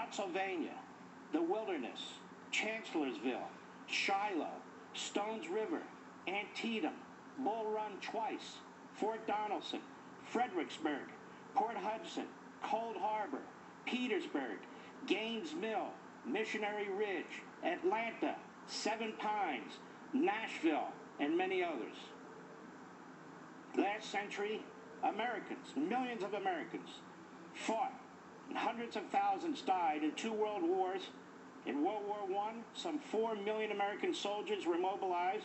Spotsylvania, the Wilderness, Chancellorsville, Shiloh, Stones River, Antietam, Bull Run twice, Fort Donelson, Fredericksburg, Port Hudson, Cold Harbor, Petersburg, Gaines Mill, Missionary Ridge, Atlanta, Seven Pines, Nashville, and many others. Last century, Americans, millions of Americans, fought, and hundreds of thousands died in 2 world wars. In World War I, some 4 million American soldiers were mobilized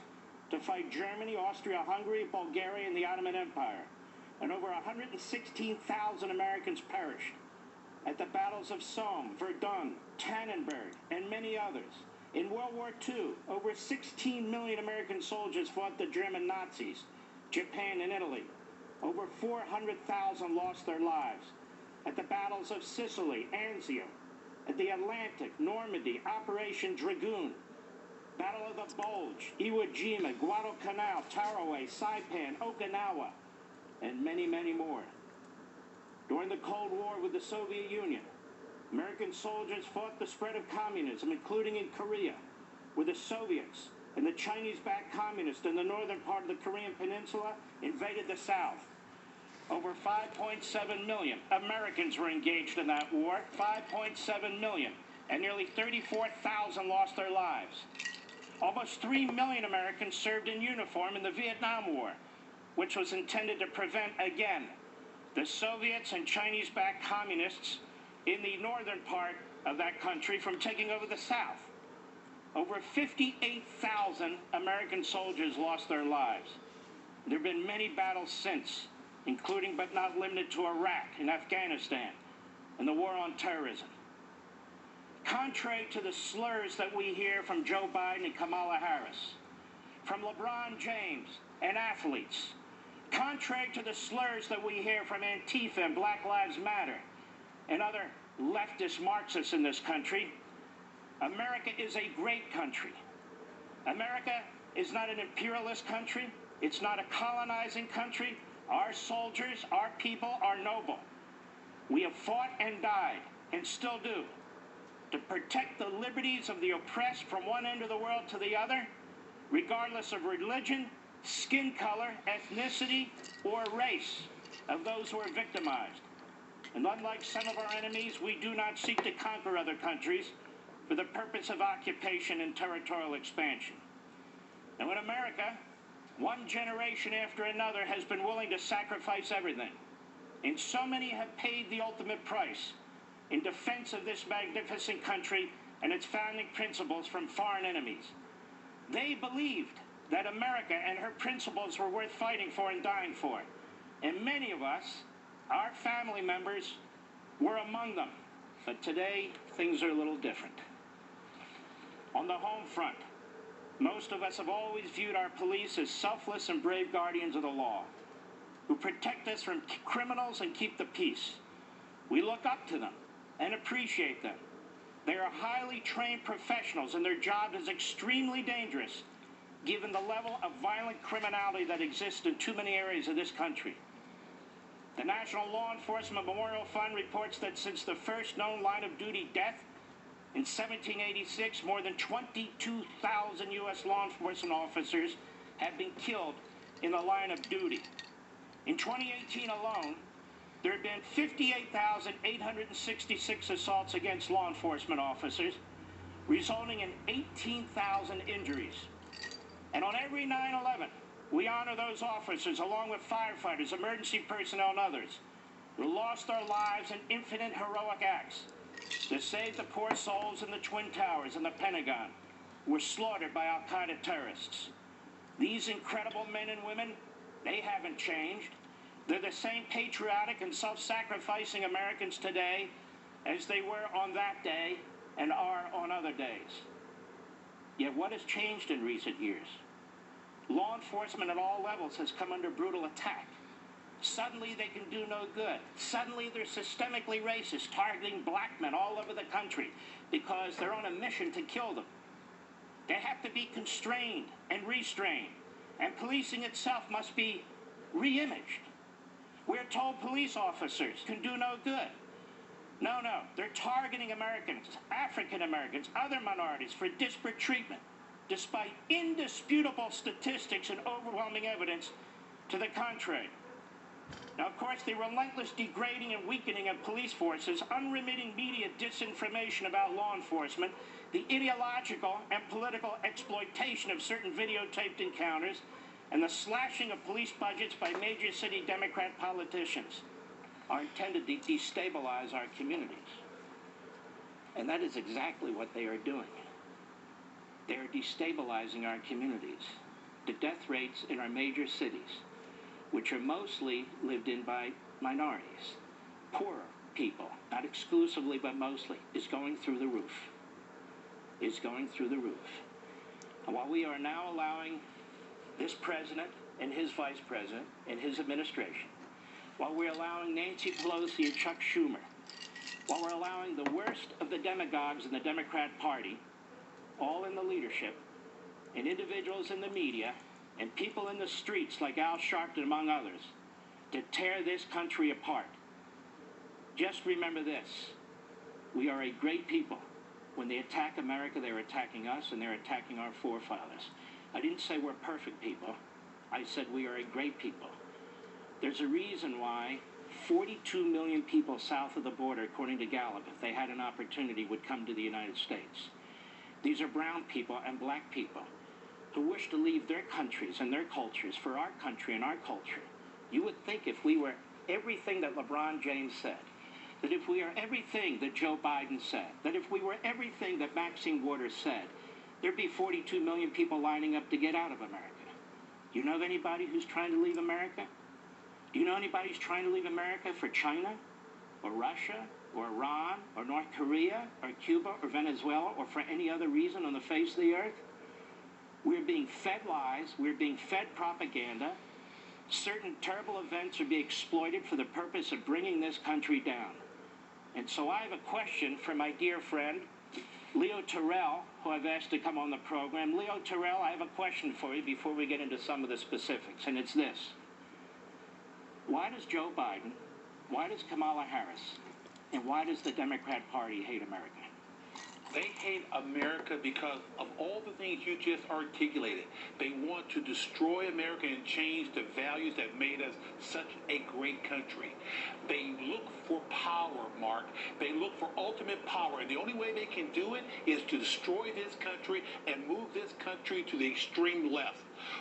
to fight Germany, Austria-Hungary, Bulgaria, and the Ottoman Empire. And over 116,000 Americans perished at the battles of Somme, Verdun, Tannenberg, and many others. In World War II, over 16 million American soldiers fought the German Nazis, Japan, and Italy. Over 400,000 lost their lives at the battles of Sicily, Anzio, at the Atlantic, Normandy, Operation Dragoon, Battle of the Bulge, Iwo Jima, Guadalcanal, Tarawa, Saipan, Okinawa, and many, many more. During the Cold War with the Soviet Union, American soldiers fought the spread of communism, including in Korea, where the Soviets and the Chinese-backed communists in the northern part of the Korean Peninsula invaded the South. Over 5.7 million Americans were engaged in that war, 5.7 million, and nearly 34,000 lost their lives. Almost 3 million Americans served in uniform in the Vietnam War, which was intended to prevent, again, the Soviets and Chinese-backed communists in the northern part of that country from taking over the South. Over 58,000 American soldiers lost their lives. There have been many battles since, including but not limited to Iraq and Afghanistan and the war on terrorism. Contrary to the slurs that we hear from Joe Biden and Kamala Harris, from LeBron James and athletes, contrary to the slurs that we hear from Antifa and Black Lives Matter and other leftist Marxists in this country, America is a great country. America is not an imperialist country. It's not a colonizing country. Our soldiers, our people are noble. We have fought and died, and still do, to protect the liberties of the oppressed from one end of the world to the other, regardless of religion, skin color, ethnicity, or race of those who are victimized. And unlike some of our enemies, we do not seek to conquer other countries for the purpose of occupation and territorial expansion. Now in America, one generation after another has been willing to sacrifice everything, and so many have paid the ultimate price in defense of this magnificent country and its founding principles from foreign enemies. They believed that America and her principles were worth fighting for and dying for, and many of us, our family members, were among them. But today, things are a little different. On the home front, most of us have always viewed our police as selfless and brave guardians of the law, who protect us from criminals and keep the peace. We look up to them and appreciate them. They are highly trained professionals, and their job is extremely dangerous, given the level of violent criminality that exists in too many areas of this country. The National Law Enforcement Memorial Fund reports that since the first known line-of-duty death in 1786, more than 22,000 U.S. law enforcement officers have been killed in the line of duty. In 2018 alone, there have been 58,866 assaults against law enforcement officers, resulting in 18,000 injuries. And on every 9/11, we honor those officers, along with firefighters, emergency personnel, and others, who lost their lives in infinite heroic acts to save the poor souls in the Twin Towers and the Pentagon, who were slaughtered by Al-Qaeda terrorists. These incredible men and women, they haven't changed. They're the same patriotic and self-sacrificing Americans today as they were on that day and are on other days. Yet what has changed in recent years? Law enforcement at all levels has come under brutal attack. Suddenly they can do no good. Suddenly they're systemically racist, targeting black men all over the country because they're on a mission to kill them. They have to be constrained and restrained, and policing itself must be re-imaged. We're told police officers can do no good. No, they're targeting Americans, African Americans, other minorities for disparate treatment, despite indisputable statistics and overwhelming evidence to the contrary. Now, of course, the relentless degrading and weakening of police forces, unremitting media disinformation about law enforcement, the ideological and political exploitation of certain videotaped encounters, and the slashing of police budgets by major city Democrat politicians are intended to destabilize our communities. And that is exactly what they are doing. They are destabilizing our communities. The death rates in our major cities, which are mostly lived in by minorities, poorer people, not exclusively but mostly, is going through the roof. Is going through the roof. And while we are now allowing this president and his vice president and his administration, while we're allowing Nancy Pelosi and Chuck Schumer, while we're allowing the worst of the demagogues in the Democrat Party, all in the leadership, and individuals in the media, and people in the streets like Al Sharpton, among others, to tear this country apart, just remember this: we are a great people. When they attack America, they're attacking us, and they're attacking our forefathers. I didn't say we're perfect people. I said we are a great people. There's a reason why 42 million people south of the border, according to Gallup, if they had an opportunity, would come to the United States. These are brown people and black people who wish to leave their countries and their cultures for our country and our culture. You would think if we were everything that LeBron James said, that if we are everything that Joe Biden said, that if we were everything that Maxine Waters said, there'd be 42 million people lining up to get out of America. Do you know of anybody who's trying to leave America? Do you know anybody who's trying to leave America for China, or Russia, or Iran, or North Korea, or Cuba, or Venezuela, or for any other reason on the face of the earth? We're being fed lies. We're being fed propaganda. Certain terrible events are being exploited for the purpose of bringing this country down. And so I have a question for my dear friend, Leo Terrell, who I've asked to come on the program. Leo Terrell, I have a question for you before we get into some of the specifics, and it's this. Why does Joe Biden, why does Kamala Harris, and why does the Democrat Party hate America? They hate America because of all the things you just articulated. They want to destroy America and change the values that made us such a great country. They look for power, Mark. They look for ultimate power. And the only way they can do it is to destroy this country and move this country to the extreme left.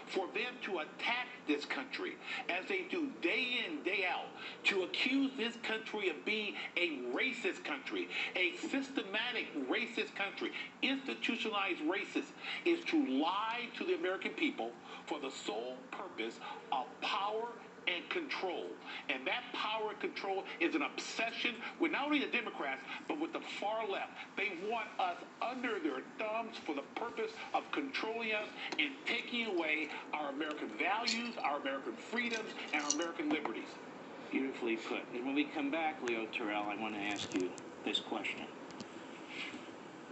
For them to attack this country, as they do day in, day out, to accuse this country of being a racist country, a systematic racist country, institutionalized racist, is to lie to the American people for the sole purpose of power and control. And that power and control is an obsession with not only the Democrats, but with the far left. They want us under their thumbs for the purpose of controlling us and taking away our American values, our American freedoms, and our American liberties. Beautifully put. And when we come back, Leo Terrell, I want to ask you this question.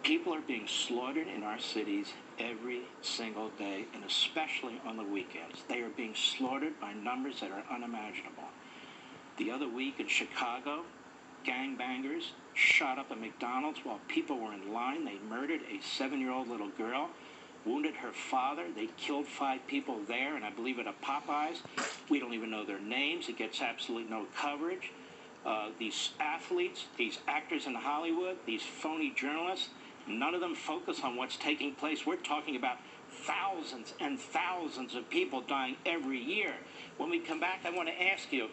People are being slaughtered in our cities every single day, and especially on the weekends. They are being slaughtered by numbers that are unimaginable. The other week in Chicago, gangbangers shot up a McDonald's while people were in line. They murdered a 7-year-old little girl, wounded her father. They killed 5 people there, and I believe at a Popeyes. We don't even know their names. It gets absolutely no coverage. These athletes, these actors in Hollywood, these phony journalists, none of them focus on what's taking place. We're talking about thousands and thousands of people dying every year. When we come back, I want to ask you,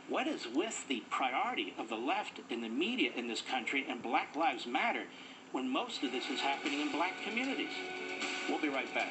what is with the priority of the left in the media in this country and Black Lives Matter when most of this is happening in black communities? We'll be right back.